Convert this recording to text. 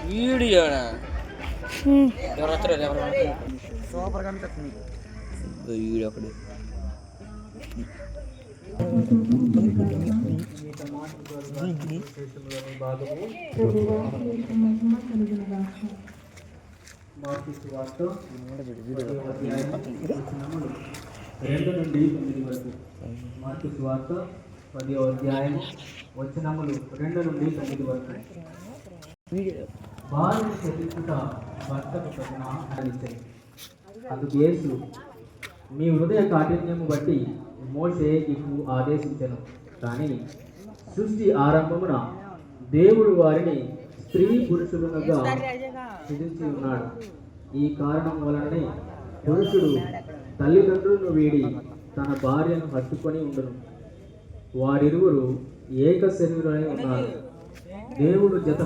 వీడియోనా ఎవరు వస్తారు ఎవరు సూపర్ కనిపిస్తుంది వీడియో ఒకటి మార్కు సువార్త 2 నుండి 9 వరకు. మార్కు సువార్త 10వ అధ్యాయం వచనములు 2 నుండి 9 వరకు. భార్యను శపించుట భర్తకు తగిన ఆచరించను. అందుకు యేసు, మీ హృదయ కాఠిన్యము బట్టి మోషే మీకు ఆదేశించెను, కానీ సృష్టి ఆరంభమున దేవుడు వారిని స్త్రీ పురుషులుగా సృజించి ఉన్నాడు. ఈ కారణం వలననే పురుషుడు తల్లిదండ్రులను వీడి తన భార్యను హత్తుకొని ఉండును, వారిరువురు ఏక శరీరులై ఉన్నారు. దేవుడు జత